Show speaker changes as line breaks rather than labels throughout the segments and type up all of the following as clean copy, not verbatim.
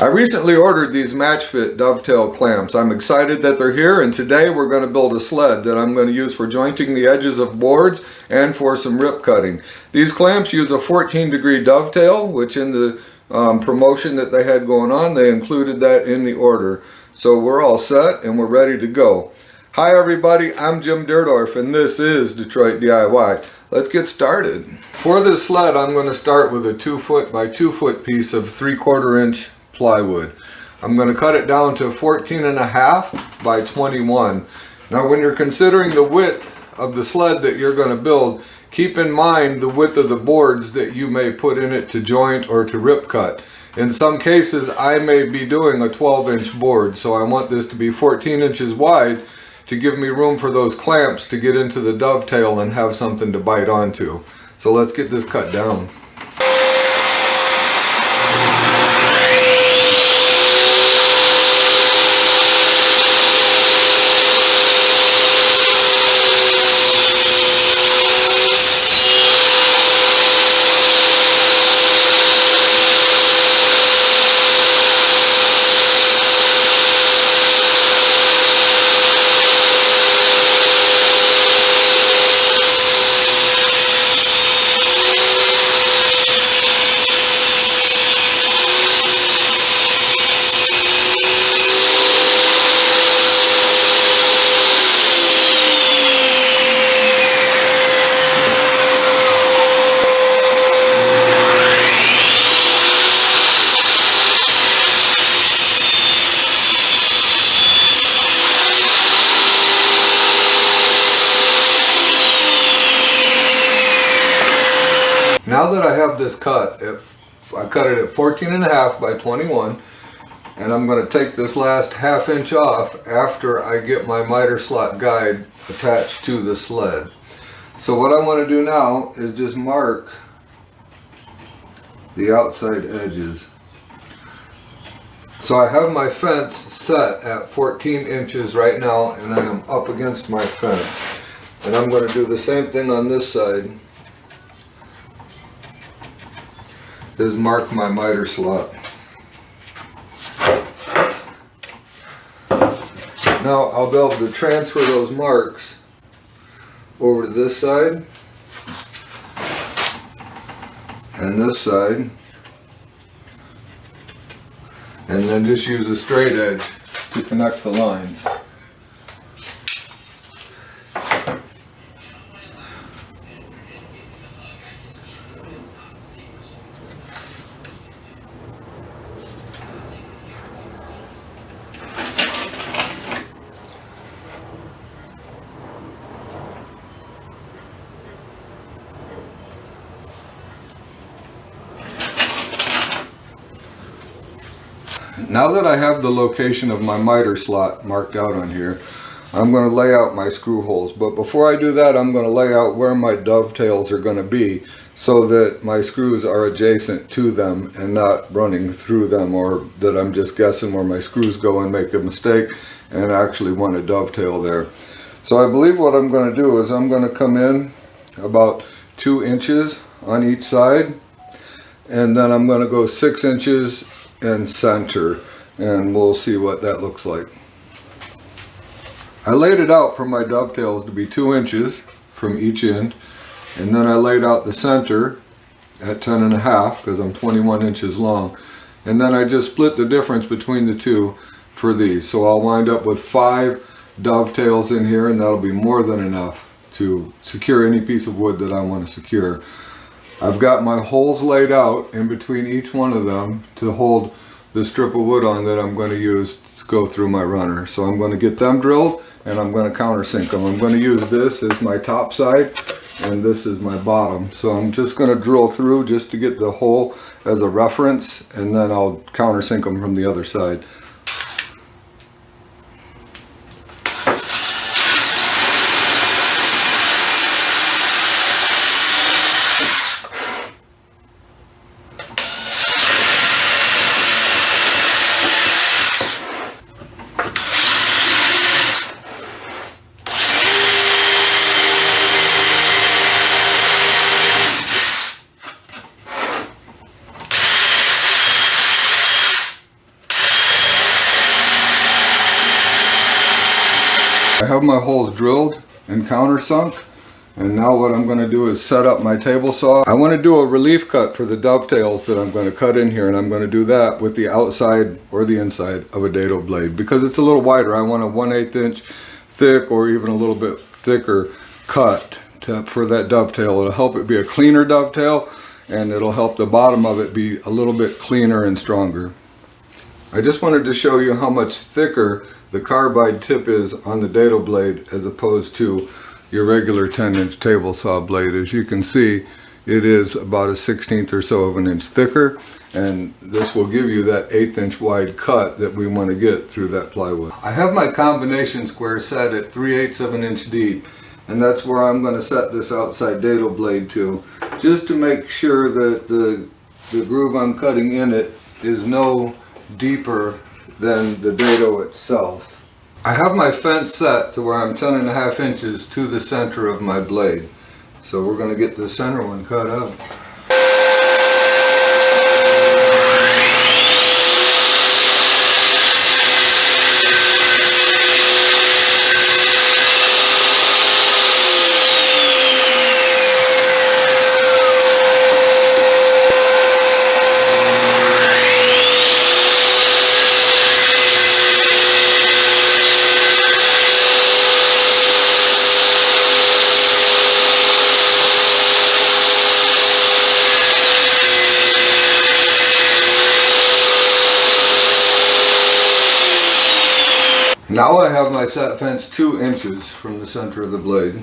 I recently ordered these match fit dovetail clamps. I'm excited that they're here, and today we're going to build a sled that I'm going to use for jointing the edges of boards and for some rip cutting. These clamps use a 14-degree dovetail, which in the promotion that they had going on, they included that in the order. So we're all set and we're ready to go. Hi everybody, I'm Jim Dierdorf and this is Detroit DIY. Let's get started. For this sled I'm going to start with a 2 foot by 2 foot piece of 3/4 inch plywood. I'm going to cut it down to 14.5 by 21. Now when you're considering the width of the sled that you're going to build, keep in mind the width of the boards that you may put in it to joint or to rip cut. In some cases I may be doing a 12-inch board, so I want this to be 14 inches wide to give me room for those clamps to get into the dovetail and have something to bite onto. So let's get this cut down. Now that I have this cut, I cut it at 14.5 by 21, and I'm going to take this last ½ inch off after I get my miter slot guide attached to the sled. So what I want to do now is just mark the outside edges. So I have my fence set at 14 inches right now, and I am up against my fence. And I'm going to do the same thing on this side. Is mark my miter slot. Now I'll be able to transfer those marks over to this side and this side, and then just use a straight edge to connect the lines. Now that I have the location of my miter slot marked out on here, I'm going to lay out my screw holes. But before I do that, I'm going to lay out where my dovetails are going to be so that my screws are adjacent to them and not running through them, or that I'm just guessing where my screws go and make a mistake and actually want a dovetail there. So I believe what I'm going to do is I'm going to come in about 2 inches on each side, and then I'm going to go 6 inches and center, and we'll see what that looks like. I laid it out for my dovetails to be 2 inches from each end, and then I laid out the center at 10.5 because I'm 21 inches long, and then I just split the difference between the two for these. So I'll wind up with 5 dovetails in here, and that'll be more than enough to secure any piece of wood that I want to secure. I've got my holes laid out in between each one of them to hold the strip of wood on that I'm going to use to go through my runner. So I'm going to get them drilled and I'm going to countersink them. I'm going to use this as my top side and this is my bottom. So I'm just going to drill through just to get the hole as a reference, and then I'll countersink them from the other side. have my holes drilled and countersunk, and now what I'm going to do is set up my table saw. I want to do a relief cut for the dovetails that I'm going to cut in here, and I'm going to do that with the outside or the inside of a dado blade. Because it's a little wider, I want a 1/8 inch thick or even a little bit thicker cut for that dovetail. It'll help it be a cleaner dovetail, and it'll help the bottom of it be a little bit cleaner and stronger. I just wanted to show you how much thicker the carbide tip is on the dado blade as opposed to your regular 10-inch table saw blade. As you can see, it is about a 1/16 or so of an inch thicker, and this will give you that 1/8 inch wide cut that we want to get through that plywood. I have my combination square set at 3/8 of an inch deep, and that's where I'm going to set this outside dado blade to, just to make sure that the groove I'm cutting in it is no deeper than the dado itself. I have my fence set to where I'm 10.5 inches to the center of my blade. So we're going to get the center one cut out. Now I have my set fence 2 inches from the center of the blade.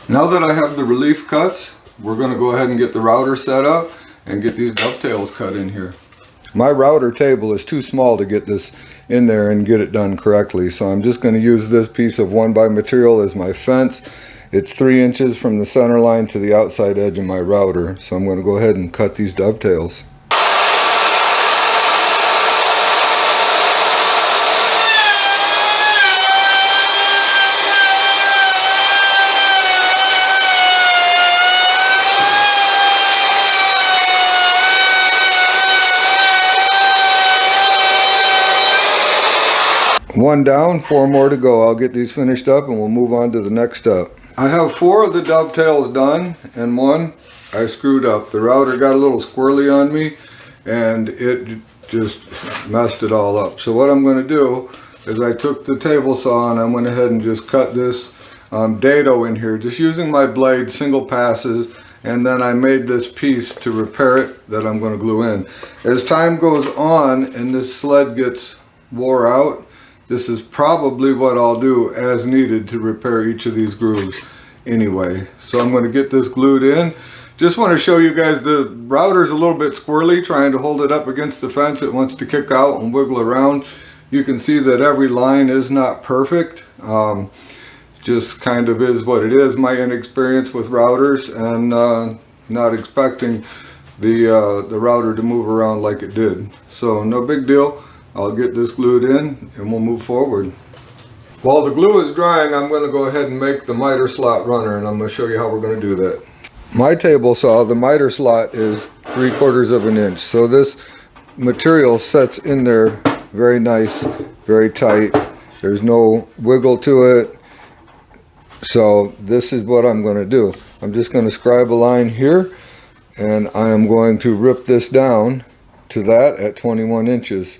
Now that I have the relief cuts, we're going to go ahead and get the router set up and get these dovetails cut in here. My router table is too small to get this in there and get it done correctly, so I'm just going to use this piece of 1x material as my fence. It's 3 inches from the center line to the outside edge of my router, so I'm going to go ahead and cut these dovetails. One down, 4 more to go. I'll get these finished up and we'll move on to the next step. I have 4 of the dovetails done, and 1 I screwed up. The router got a little squirrely on me and it just messed it all up. So what I'm going to do is I took the table saw and I went ahead and just cut this dado in here, just using my blade, single passes, and then I made this piece to repair it that I'm going to glue in. As time goes on and this sled gets wore out, this is probably what I'll do as needed to repair each of these grooves anyway. So I'm going to get this glued in. Just want to show you guys the router's a little bit squirrely, trying to hold it up against the fence. It wants to kick out and wiggle around. You can see that every line is not perfect. Just kind of is what it is. My inexperience with routers and not expecting the router to move around like it did. So no big deal. I'll get this glued in and we'll move forward. While the glue is drying, I'm going to go ahead and make the miter slot runner, and I'm going to show you how we're going to do that. My table saw, the miter slot is 3/4 of an inch. So this material sets in there very nice, very tight. There's no wiggle to it. So this is what I'm going to do. I'm just going to scribe a line here, and I am going to rip this down to that at 21 inches.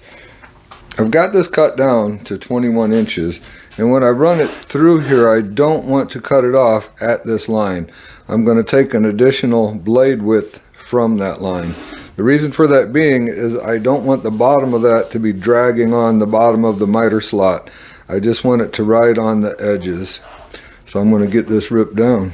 I've got this cut down to 21 inches, and when I run it through here, I don't want to cut it off at this line. I'm going to take an additional blade width from that line. The reason for that being is I don't want the bottom of that to be dragging on the bottom of the miter slot. I just want it to ride on the edges. So I'm going to get this ripped down.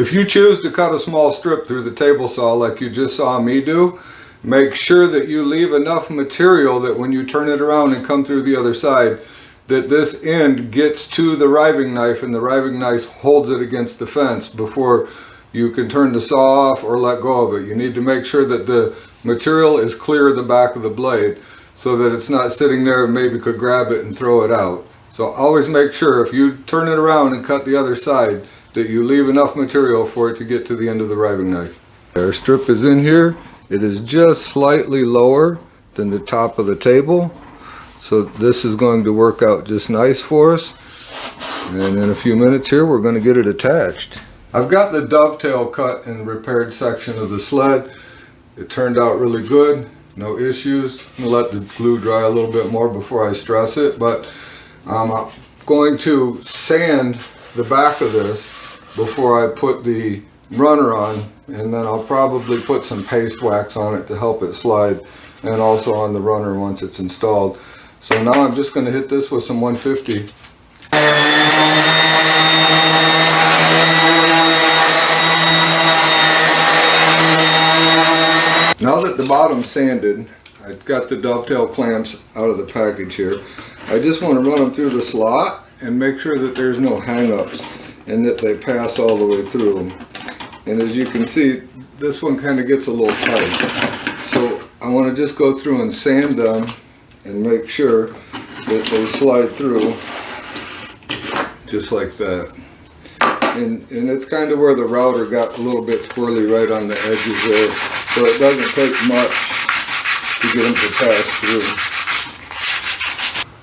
If you choose to cut a small strip through the table saw like you just saw me do, make sure that you leave enough material that when you turn it around and come through the other side, that this end gets to the riving knife and the riving knife holds it against the fence before you can turn the saw off or let go of it. You need to make sure that the material is clear of the back of the blade so that it's not sitting there and maybe could grab it and throw it out. So always make sure if you turn it around and cut the other side that you leave enough material for it to get to the end of the riving knife. Our strip is in here. It is just slightly lower than the top of the table. So this is going to work out just nice for us. And in a few minutes here, we're going to get it attached. I've got the dovetail cut and repaired section of the sled. It turned out really good, no issues. I'm going to let the glue dry a little bit more before I stress it, but I'm going to sand the back of this before I put the runner on, and then I'll probably put some paste wax on it to help it slide, and also on the runner once it's installed. So now I'm just going to hit this with some 150. Now that the bottom's sanded, I've got the dovetail clamps out of the package here. I just want to run them through the slot and make sure that there's no hang-ups and that they pass all the way through. And as you can see, this one kind of gets a little tight. So I want to just go through and sand them and make sure that they slide through just like that. And it's kind of where the router got a little bit squirrely right on the edges there, so it doesn't take much to get them to pass through.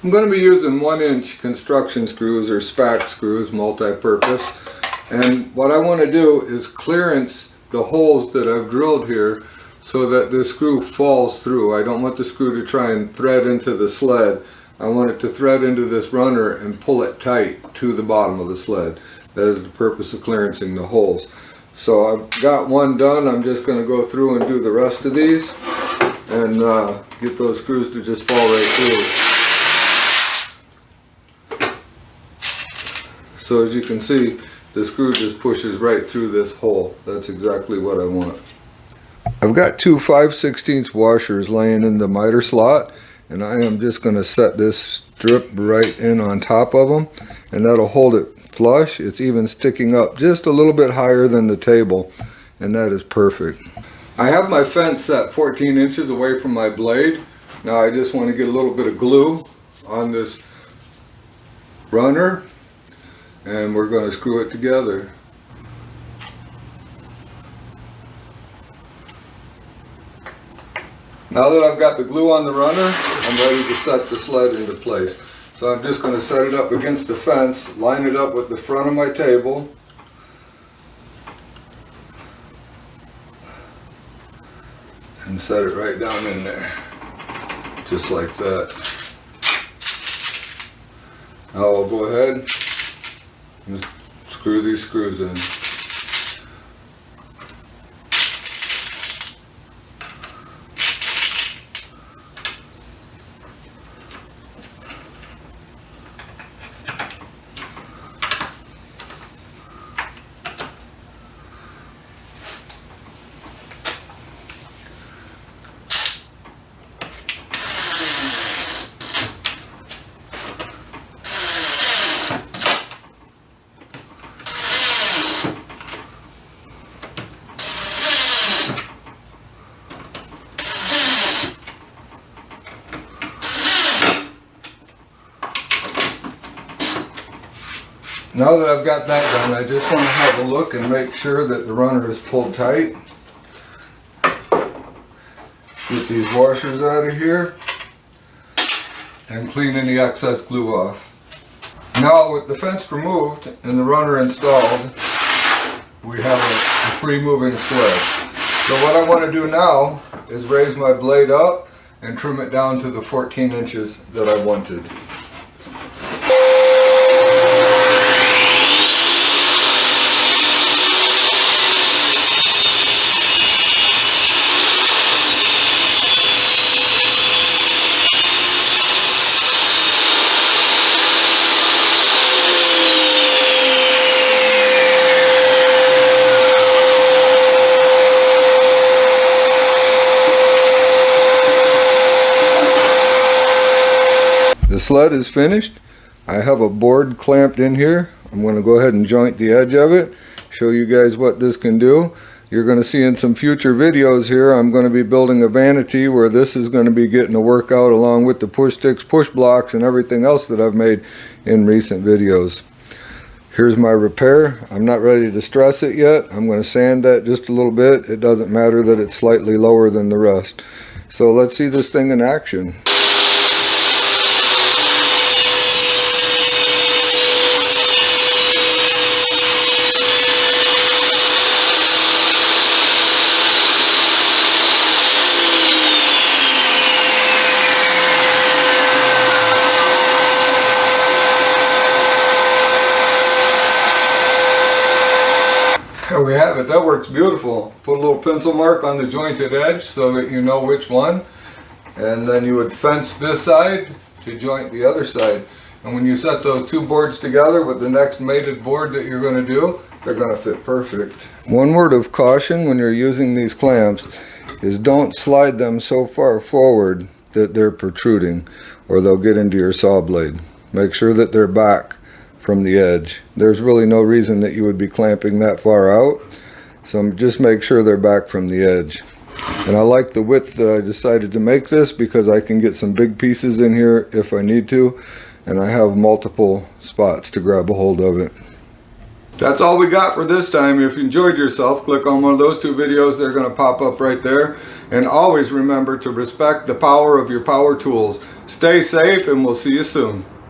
I'm going to be using 1-inch construction screws or SPAC screws, multi-purpose, and what I want to do is clearance the holes that I've drilled here so that the screw falls through. I don't want the screw to try and thread into the sled. I want it to thread into this runner and pull it tight to the bottom of the sled. That is the purpose of clearancing the holes. So I've got one done. I'm just going to go through and do the rest of these and get those screws to just fall right through. So as you can see, the screw just pushes right through this hole. That's exactly what I want. I've got two 5/16 washers laying in the miter slot, and I am just going to set this strip right in on top of them, and that'll hold it flush. It's even sticking up just a little bit higher than the table, and that is perfect. I have my fence set 14 inches away from my blade. Now I just want to get a little bit of glue on this runner, and we're going to screw it together. Now that I've got the glue on the runner, I'm ready to set the sled into place. So I'm just going to set it up against the fence, line it up with the front of my table, and set it right down in there, just like that. Now I'll go ahead and screw these screws in. Now that I've got that done, I just want to have a look and make sure that the runner is pulled tight. Get these washers out of here and clean any excess glue off. Now with the fence removed and the runner installed, we have a free moving sled. So what I want to do now is raise my blade up and trim it down to the 14 inches that I wanted. sled is finished. I have a board clamped in here. I'm going to go ahead and joint the edge of it, show you guys what this can do. You're going to see in some future videos here, I'm going to be building a vanity where this is going to be getting a workout along with the push sticks, push blocks, and everything else that I've made in recent videos. Here's my repair. I'm not ready to stress it yet. I'm going to sand that just a little bit. It doesn't matter that it's slightly lower than the rest. So let's see this thing in action. There we have it. That works beautiful. Put a little pencil mark on the jointed edge so that you know which one. And then you would fence this side to joint the other side. And when you set those two boards together with the next mated board that you're going to do, they're going to fit perfect. One word of caution when you're using these clamps is don't slide them so far forward that they're protruding or they'll get into your saw blade. Make sure that they're back from the edge. There's really no reason that you would be clamping that far out, so just make sure they're back from the edge. And I like the width that I decided to make this because I can get some big pieces in here if I need to, and I have multiple spots to grab a hold of it. That's all we got for this time. If you enjoyed yourself, click on one of those two videos. They're going to pop up right there. And always remember to respect the power of your power tools. Stay safe, and we'll see you soon.